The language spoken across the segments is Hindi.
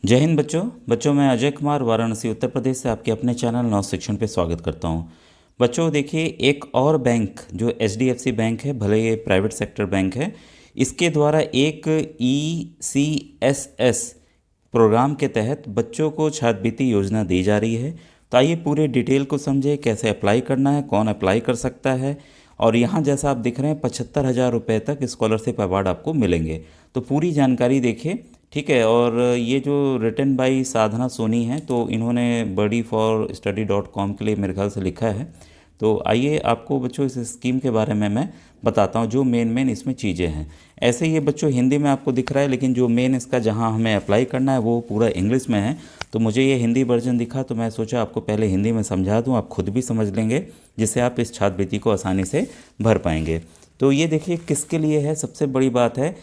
जय हिंद बच्चों मैं अजय कुमार वाराणसी उत्तर प्रदेश से आपके अपने चैनल नव शिक्षण पे स्वागत करता हूँ। बच्चों देखिए, एक और बैंक जो एचडीएफसी बैंक है, भले ये प्राइवेट सेक्टर बैंक है, इसके द्वारा एक ईसीएसएस प्रोग्राम के तहत बच्चों को छात्रवृत्ति योजना दी जा रही है। तो आइए पूरे डिटेल को समझे, कैसे अप्लाई करना है, कौन अप्लाई कर सकता है। और यहाँ जैसा आप दिख रहे हैं 75,000 रुपये तक स्कॉलरशिप अवार्ड आपको मिलेंगे। तो पूरी जानकारी देखिए, ठीक है। और ये जो रिटन बाई साधना सोनी है, तो इन्होंने buddyforstudy.com के लिए मेरे ख्याल से लिखा है। तो आइए आपको बच्चों इस स्कीम के बारे में मैं बताता हूँ, जो मेन इसमें चीज़ें हैं। ऐसे ये बच्चों हिंदी में आपको दिख रहा है, लेकिन जो मेन इसका जहाँ हमें अप्लाई करना है वो पूरा इंग्लिश में है। तो मुझे ये हिंदी वर्जन दिखा, तो मैं सोचा आपको पहले हिंदी में समझा दूँ, आप खुद भी समझ लेंगे, जिससे आप इस छात्रवृत्ति को आसानी से भर पाएंगे। तो ये देखिए किसके लिए है। सबसे बड़ी बात है,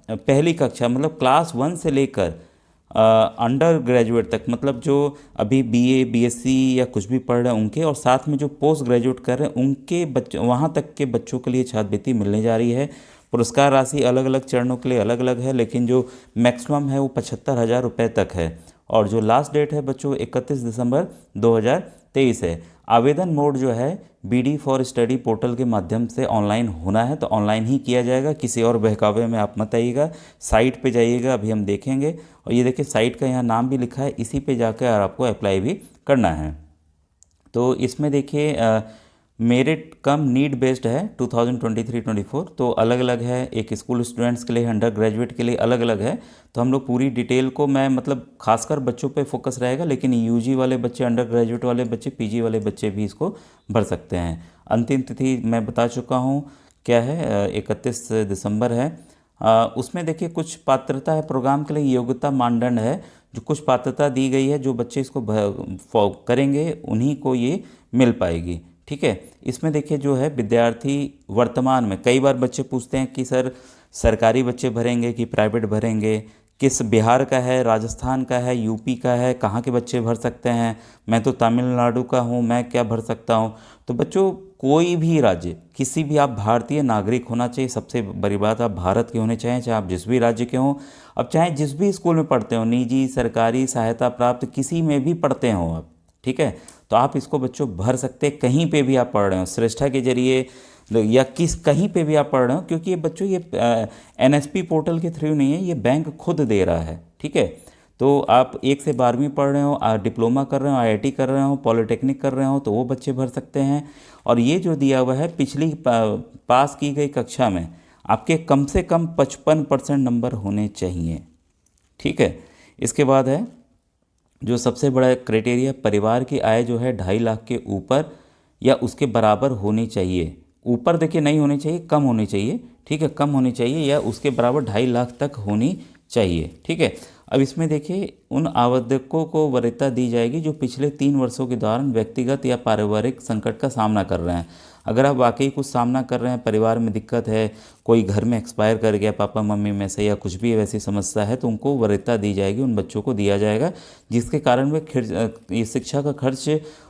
पहली कक्षा मतलब क्लास 1 से लेकर अंडर ग्रेजुएट तक, मतलब जो अभी बीए बीएससी या कुछ भी पढ़ रहे हैं उनके, और साथ में जो पोस्ट ग्रेजुएट कर रहे हैं उनके बच्चों, वहाँ तक के बच्चों के लिए छात्रवृत्ति मिलने जा रही है। पुरस्कार राशि अलग अलग चरणों के लिए अलग अलग है, लेकिन जो मैक्सिमम है वो 75,000 रुपये तक है। और जो लास्ट डेट है बच्चों 31 दिसंबर 2023 है। आवेदन मोड जो है BD फॉर स्टडी पोर्टल के माध्यम से ऑनलाइन होना है, तो ऑनलाइन ही किया जाएगा, किसी और बहकावे में आप मत आइएगा। साइट पे जाइएगा, अभी हम देखेंगे। और ये देखिए साइट का यहाँ नाम भी लिखा है, इसी पे जाकर आपको अप्लाई भी करना है। तो इसमें देखिए मेरिट कम नीड बेस्ड है 2023-24, तो अलग अलग है। एक स्कूल स्टूडेंट्स के लिए, अंडर ग्रेजुएट के लिए अलग अलग है। तो हम लोग पूरी डिटेल को, मैं मतलब खासकर बच्चों पे फोकस रहेगा, लेकिन यूजी वाले बच्चे, अंडर ग्रेजुएट वाले बच्चे, पीजी वाले बच्चे भी इसको भर सकते हैं। अंतिम तिथि मैं बता चुका हूँ क्या है, 31 दिसंबर है। उसमें देखिए कुछ पात्रता है प्रोग्राम के लिए, योग्यता मानदंड है, जो कुछ पात्रता दी गई है, जो बच्चे इसको करेंगे उन्हीं को ये मिल पाएगी, ठीक है। इसमें देखिए जो है विद्यार्थी वर्तमान में, कई बार बच्चे पूछते हैं कि सर सरकारी बच्चे भरेंगे कि प्राइवेट भरेंगे, किस बिहार का है, राजस्थान का है, यूपी का है, कहाँ के बच्चे भर सकते हैं, मैं तो तमिलनाडु का हूँ, मैं क्या भर सकता हूँ। तो बच्चों कोई भी राज्य, किसी भी, आप भारतीय नागरिक होना चाहिए। सबसे बड़ी बात, आप भारत के होने चाहिए, चाहे आप जिस भी राज्य के हों। अब चाहे जिस भी स्कूल में पढ़ते हो, निजी सरकारी सहायता प्राप्त किसी में भी पढ़ते हो आप, ठीक है, तो आप इसको बच्चों भर सकते हैं। कहीं पे भी आप पढ़ रहे हो, श्रेष्ठा के जरिए या कहीं पे भी आप पढ़ रहे हो, क्योंकि ये बच्चों ये NSP पोर्टल के थ्रू नहीं है, ये बैंक खुद दे रहा है, ठीक है। तो आप 1 से 12वीं पढ़ रहे हो, डिप्लोमा कर रहे हो, IIT कर रहे हो, पॉलिटेक्निक कर रहे हो, तो वो बच्चे भर सकते हैं। और ये जो दिया हुआ है, पिछली पास की गई कक्षा में आपके कम से कम 55% नंबर होने चाहिए, ठीक है। इसके बाद है जो सबसे बड़ा क्राइटेरिया, परिवार की आय जो है 2.5 लाख के ऊपर या उसके बराबर होनी चाहिए। ऊपर देखिए नहीं होनी चाहिए, कम होनी चाहिए, ठीक है, कम होनी चाहिए या उसके बराबर 2.5 लाख तक होनी चाहिए, ठीक है। अब इसमें देखिए उन आवेदकों को वरीयता दी जाएगी जो पिछले 3 वर्षों के दौरान व्यक्तिगत या पारिवारिक संकट का सामना कर रहे हैं। अगर आप वाकई कुछ सामना कर रहे हैं, परिवार में दिक्कत है, कोई घर में एक्सपायर कर गया पापा मम्मी में से, या कुछ भी वैसी समस्या है, तो उनको वरीयता दी जाएगी, उन बच्चों को दिया जाएगा, जिसके कारण वे ये शिक्षा का खर्च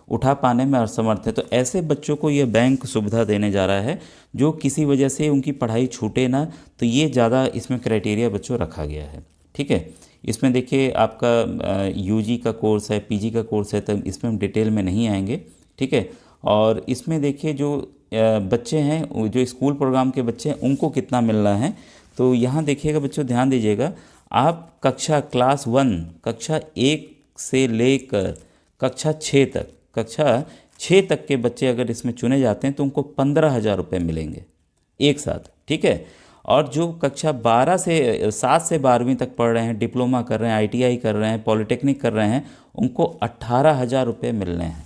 उठा पाने में असमर्थ है। तो ऐसे बच्चों को ये बैंक सुविधा देने जा रहा है, जो किसी वजह से उनकी पढ़ाई छूटे ना। तो ये ज़्यादा इसमें क्राइटेरिया बच्चों रखा गया है, ठीक है। इसमें देखिए आपका यूजी का कोर्स है, पीजी का कोर्स है, तो इसमें हम डिटेल में नहीं आएंगे, ठीक है। और इसमें देखिए जो बच्चे हैं, जो स्कूल प्रोग्राम के बच्चे हैं, उनको कितना मिल रहा है। तो यहाँ देखिएगा बच्चों, ध्यान दीजिएगा, आप क्लास 1 कक्षा 1 से लेकर कक्षा 6 तक के बच्चे अगर इसमें चुने जाते हैं, तो उनको 15,000 रुपये मिलेंगे एक साथ, ठीक है। और जो कक्षा 7 से 12वीं तक पढ़ रहे हैं, डिप्लोमा कर रहे हैं, ITI कर रहे हैं, पॉलिटेक्निक कर रहे हैं, उनको 18,000 रुपये मिलने हैं,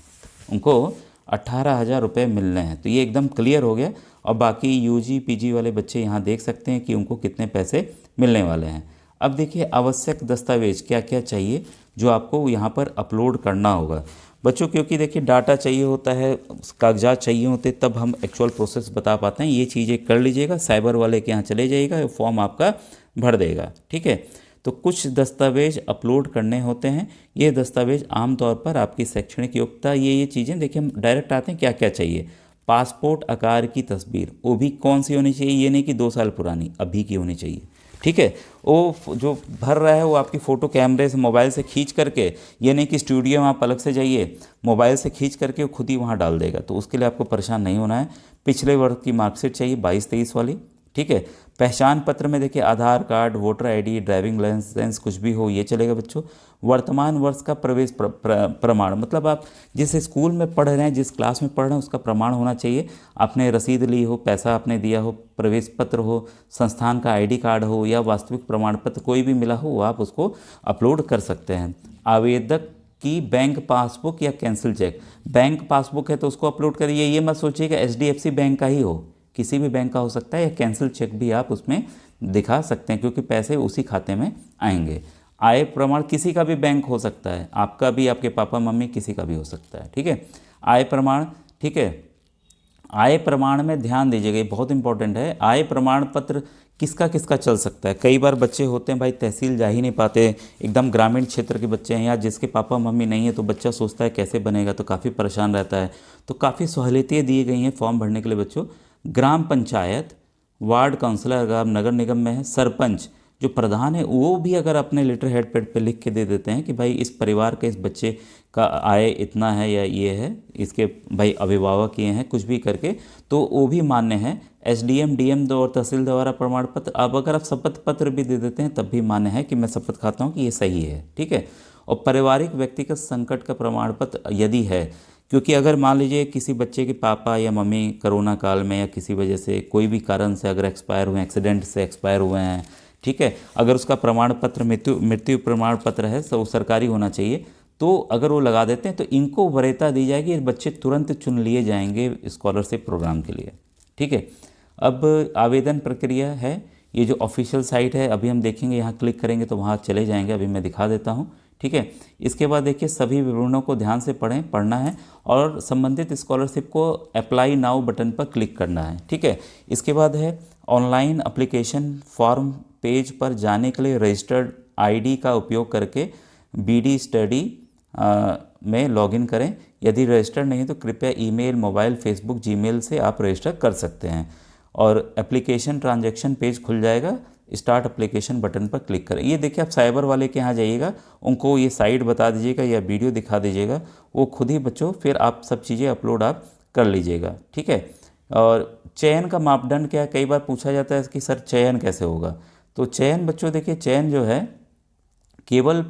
उनको 18,000 रुपये मिलने हैं। तो ये एकदम क्लियर हो गया। और बाकी यूजी पीजी वाले बच्चे यहाँ देख सकते हैं कि उनको कितने पैसे मिलने वाले हैं। अब देखिए आवश्यक दस्तावेज क्या क्या चाहिए, जो आपको यहाँ पर अपलोड करना होगा बच्चों, क्योंकि देखिए डाटा चाहिए होता है, कागजात चाहिए होते, तब हम एक्चुअल प्रोसेस बता पाते हैं। ये चीज़ें कर लीजिएगा, साइबर वाले के यहाँ चले जाइएगा, फॉर्म आपका भर देगा, ठीक है। तो कुछ दस्तावेज अपलोड करने होते हैं। ये दस्तावेज आमतौर पर आपकी शैक्षणिक योग्यता, ये चीज़ें देखिए हम डायरेक्ट आते हैं क्या क्या चाहिए। पासपोर्ट आकार की तस्वीर, वो भी कौन सी होनी चाहिए, ये नहीं कि 2 साल पुरानी, अभी की होनी चाहिए। ठीक है। वो जो भर रहा है वो आपकी फ़ोटो कैमरे से मोबाइल से खींच करके, ये नहीं कि स्टूडियो में आप अलग से जाइए, मोबाइल से खींच करके वो खुद ही वहाँ डाल देगा। तो उसके लिए आपको परेशान नहीं होना है। पिछले वर्ष की मार्कशीट चाहिए 22-23 वाली। ठीक है। पहचान पत्र में देखिए Aadhaar card, voter ID, driving licence कुछ भी हो ये चलेगा बच्चों। वर्तमान वर्ष का प्रवेश प्रमाण, मतलब आप जिस स्कूल में पढ़ रहे हैं, जिस क्लास में पढ़ रहे हैं उसका प्रमाण होना चाहिए। आपने रसीद ली हो, पैसा आपने दिया हो, प्रवेश पत्र हो, संस्थान का आईडी कार्ड हो या वास्तविक प्रमाण पत्र कोई भी मिला हो, वो आप उसको अपलोड कर सकते हैं। आवेदक की बैंक पासबुक या कैंसिल चेक, बैंक पासबुक है तो उसको अपलोड करिए। ये मत सोचिएगा एचडीएफसी बैंक का ही हो, किसी भी बैंक का हो सकता है, या कैंसिल चेक भी आप उसमें दिखा सकते हैं क्योंकि पैसे उसी खाते में आएंगे। आय प्रमाण किसी का भी बैंक हो सकता है, आपका भी, आपके पापा मम्मी किसी का भी हो सकता है। ठीक है। आय प्रमाण, ठीक है। आय प्रमाण में ध्यान दीजिएगा, ये बहुत इंपॉर्टेंट है। आय प्रमाण पत्र किसका किसका चल सकता है। कई बार बच्चे होते हैं भाई तहसील जा ही नहीं पाते, एकदम ग्रामीण क्षेत्र के बच्चे हैं या जिसके पापा मम्मी नहीं है, तो बच्चा सोचता है कैसे बनेगा, तो काफ़ी परेशान रहता है। तो काफ़ी सहूलियतें दी गई हैं फॉर्म भरने के लिए बच्चों। ग्राम पंचायत, वार्ड काउंसलर अगर आप नगर निगम में है, सरपंच जो प्रधान है वो भी अगर अपने लेटर हेड पैड पे लिख के दे देते हैं कि भाई इस परिवार के इस बच्चे का आय इतना है या ये है, इसके भाई अभिभावक ये हैं, कुछ भी करके, तो वो भी मान्य है। एसडीएम, डीएम और तहसील द्वारा प्रमाण पत्र, अब अगर आप शपथ पत्र भी दे देते हैं तब भी मान्य है कि मैं शपथ खाता हूँ कि ये सही है। ठीक है। और पारिवारिक व्यक्तिगत संकट का प्रमाण पत्र यदि है, क्योंकि अगर मान लीजिए किसी बच्चे के पापा या मम्मी कोरोना काल में या किसी वजह से कोई भी कारण से अगर एक्सपायर हुए, एक्सीडेंट से एक्सपायर हुए हैं, ठीक है, अगर उसका प्रमाण पत्र मृत्यु प्रमाण पत्र है तो वो सरकारी होना चाहिए, तो अगर वो लगा देते हैं तो इनको वरीयता दी जाएगी, बच्चे तुरंत चुन लिए जाएंगे स्कॉलरशिप प्रोग्राम के लिए। ठीक है। अब आवेदन प्रक्रिया है, ये जो ऑफिशियल साइट है अभी हम देखेंगे, यहाँ क्लिक करेंगे तो वहाँ चले जाएंगे, अभी मैं दिखा देता हूँ। ठीक है। इसके बाद देखिए सभी विवरणों को ध्यान से पढ़ना है और संबंधित स्कॉलरशिप को अप्लाई नाउ बटन पर क्लिक करना है। ठीक है। इसके बाद है ऑनलाइन एप्लीकेशन फॉर्म पेज पर जाने के लिए रजिस्टर्ड आईडी का उपयोग करके बीडी स्टडी में लॉगिन करें। यदि रजिस्टर्ड नहीं तो कृपया ईमेल, मोबाइल, फेसबुक, जीमेल से आप रजिस्टर कर सकते हैं। और एप्लीकेशन ट्रांजैक्शन पेज खुल जाएगा, स्टार्ट एप्लीकेशन बटन पर क्लिक करें। ये देखिए आप साइबर वाले के यहाँ जाइएगा, उनको ये साइट बता दीजिएगा या वीडियो दिखा दीजिएगा, वो खुद ही बच्चों फिर आप सब चीज़ें अपलोड आप कर लीजिएगा। ठीक है। और चयन का मापदंड क्या है, कई बार पूछा जाता है कि सर चयन कैसे होगा। तो चयन बच्चों देखिए, चयन जो है केवल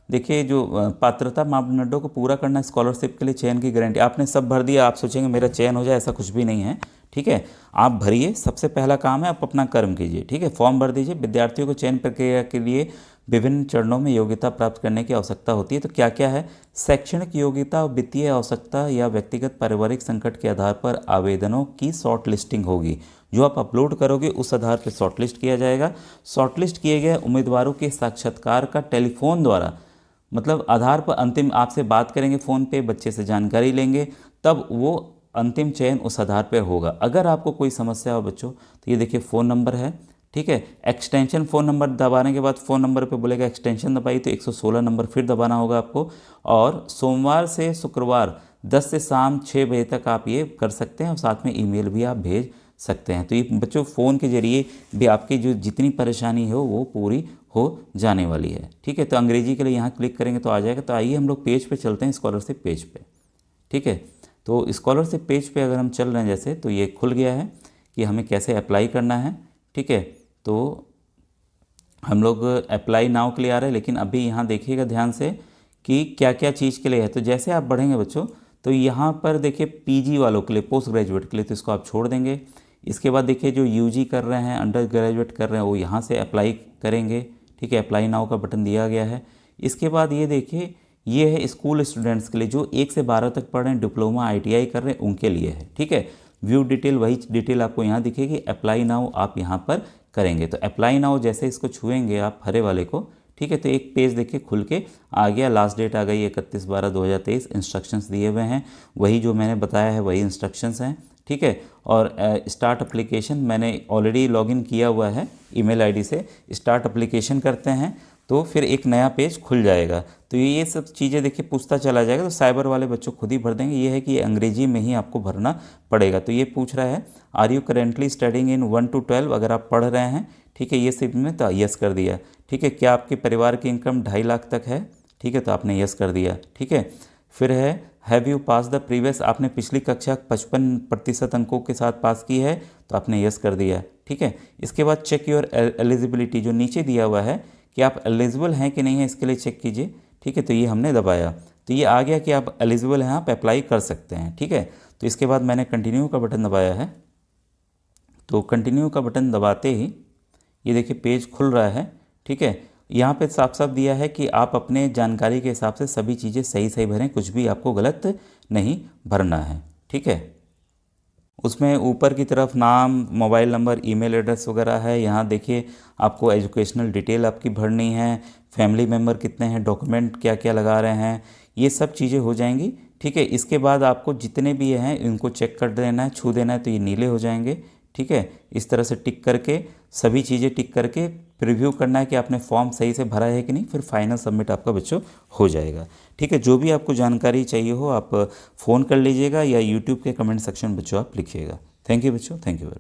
देखिए जो पात्रता मापदंडों को पूरा करना स्कॉलरशिप के लिए चयन की गारंटी। आपने सब भर दिया, आप सोचेंगे मेरा चयन हो जाए, ऐसा कुछ भी नहीं है। ठीक है। आप भरिए, सबसे पहला काम है आप अपना कर्म कीजिए। ठीक है। फॉर्म भर दीजिए। विद्यार्थियों को चयन प्रक्रिया के लिए विभिन्न चरणों में योग्यता प्राप्त करने की आवश्यकता होती है। तो क्या क्या है, शैक्षणिक योग्यता, वित्तीय आवश्यकता या व्यक्तिगत पारिवारिक संकट के आधार पर आवेदनों की शॉर्ट लिस्टिंग होगी। जो आप अपलोड करोगे उस आधार पर शॉर्टलिस्ट किया जाएगा। शॉर्टलिस्ट किए गए उम्मीदवारों के साक्षात्कार का टेलीफोन द्वारा, मतलब आधार पर अंतिम आपसे बात करेंगे फ़ोन पे, बच्चे से जानकारी लेंगे, तब वो अंतिम चयन उस आधार पर होगा। अगर आपको कोई समस्या हो बच्चों तो ये देखिए फ़ोन नंबर है। ठीक है। एक्सटेंशन फ़ोन नंबर दबाने के बाद फ़ोन नंबर पे बोलेगा एक्सटेंशन दबाई, तो 116 नंबर फिर दबाना होगा आपको। और सोमवार से शुक्रवार 10 से शाम 6 बजे तक आप ये कर सकते हैं और साथ में ईमेल भी आप भेज सकते हैं। तो ये बच्चों फ़ोन के जरिए भी आपकी जो जितनी परेशानी हो वो पूरी हो जाने वाली है। ठीक है। तो अंग्रेजी के लिए यहाँ क्लिक करेंगे तो आ जाएगा। तो आइए हम लोग पेज पे चलते हैं, स्कॉलरशिप पेज पे। ठीक है। तो स्कॉलरशिप पेज पे अगर हम चल रहे हैं जैसे, तो ये खुल गया है कि हमें कैसे अप्लाई करना है। ठीक है। तो हम लोग अप्लाई नाउ के लिए आ रहे हैं, लेकिन अभी यहाँ देखिएगा ध्यान से कि क्या क्या चीज़ के लिए है। तो जैसे आप बढ़ेंगे बच्चों तो यहाँ पर देखिए पीजी वालों के लिए, पोस्ट ग्रेजुएट के लिए, तो इसको आप छोड़ देंगे। इसके बाद देखिए जो यूजी कर रहे हैं, अंडर ग्रेजुएट कर रहे हैं, वो यहाँ से अप्लाई करेंगे। ठीक है। अप्लाई नाउ का बटन दिया गया है। इसके बाद ये देखिए ये है स्कूल स्टूडेंट्स के लिए, जो 1 से 12 तक पढ़ रहे हैं, डिप्लोमा ITI कर रहे हैं, उनके लिए है। ठीक है। व्यू डिटेल, वही डिटेल आपको यहाँ दिखेगी। अप्लाई नाउ आप यहाँ पर करेंगे। तो अप्लाई नाउ जैसे इसको छुएंगे आप हरे वाले को, ठीक है, तो एक पेज देखिए खुल के आ गया। लास्ट डेट आ गई 31/12/2023। इंस्ट्रक्शंस दिए हुए हैं, वही जो मैंने बताया है वही इंस्ट्रक्शंस हैं। ठीक है। और स्टार्ट एप्लीकेशन मैंने ऑलरेडी लॉगिन किया हुआ है ईमेल आईडी से। स्टार्ट एप्लीकेशन करते हैं तो फिर एक नया पेज खुल जाएगा। तो ये सब चीज़ें देखिए पूछता चला जाएगा, तो साइबर वाले बच्चों खुद ही भर देंगे। ये है कि ये अंग्रेजी में ही आपको भरना पड़ेगा। तो ये पूछ रहा है are you currently studying in 1 to 12, अगर आप पढ़ रहे हैं, ठीक है, ये सिर्फ में तो यस कर दिया। ठीक है, क्या आपके परिवार की इनकम 2.5 लाख तक है, ठीक है, तो आपने यस कर दिया। ठीक है, फिर है have you pass the previous, आपने पिछली कक्षा 55% अंकों के साथ पास की है, तो आपने यस कर दिया। ठीक है, इसके बाद चेक योर एलिजिबिलिटी, जो नीचे दिया हुआ है कि आप एलिजिबल हैं कि नहीं है, इसके लिए चेक कीजिए। ठीक है, तो ये हमने दबाया, तो ये आ गया कि आप एलिजिबल हैं, आप अप्लाई कर सकते हैं। ठीक है, तो इसके बाद मैंने कंटिन्यू का बटन दबाया है। तो कंटिन्यू का बटन दबाते ही ये देखिए पेज खुल रहा है। ठीक है, यहाँ पे साफ साफ दिया है कि आप अपने जानकारी के हिसाब से सभी चीज़ें सही सही भरें, कुछ भी आपको गलत नहीं भरना है। ठीक है, उसमें ऊपर की तरफ नाम, मोबाइल नंबर, ईमेल एड्रेस वगैरह है। यहाँ देखिए आपको एजुकेशनल डिटेल आपकी भरनी है, फैमिली मेम्बर कितने हैं, डॉक्यूमेंट क्या क्या लगा रहे हैं, ये सब चीज़ें हो जाएंगी। ठीक है, इसके बाद आपको जितने भी ये हैं इनको चेक कर देना है, छू देना है, तो ये नीले हो जाएंगे। ठीक है, इस तरह से टिक करके सभी चीज़ें टिक करके प्रीव्यू करना है कि आपने फॉर्म सही से भरा है कि नहीं, फिर फाइनल सबमिट आपका बच्चों हो जाएगा। ठीक है, जो भी आपको जानकारी चाहिए हो आप फ़ोन कर लीजिएगा या यूट्यूब के कमेंट सेक्शन बच्चों आप लिखिएगा। थैंक यू बच्चों, थैंक यू वेरी मच।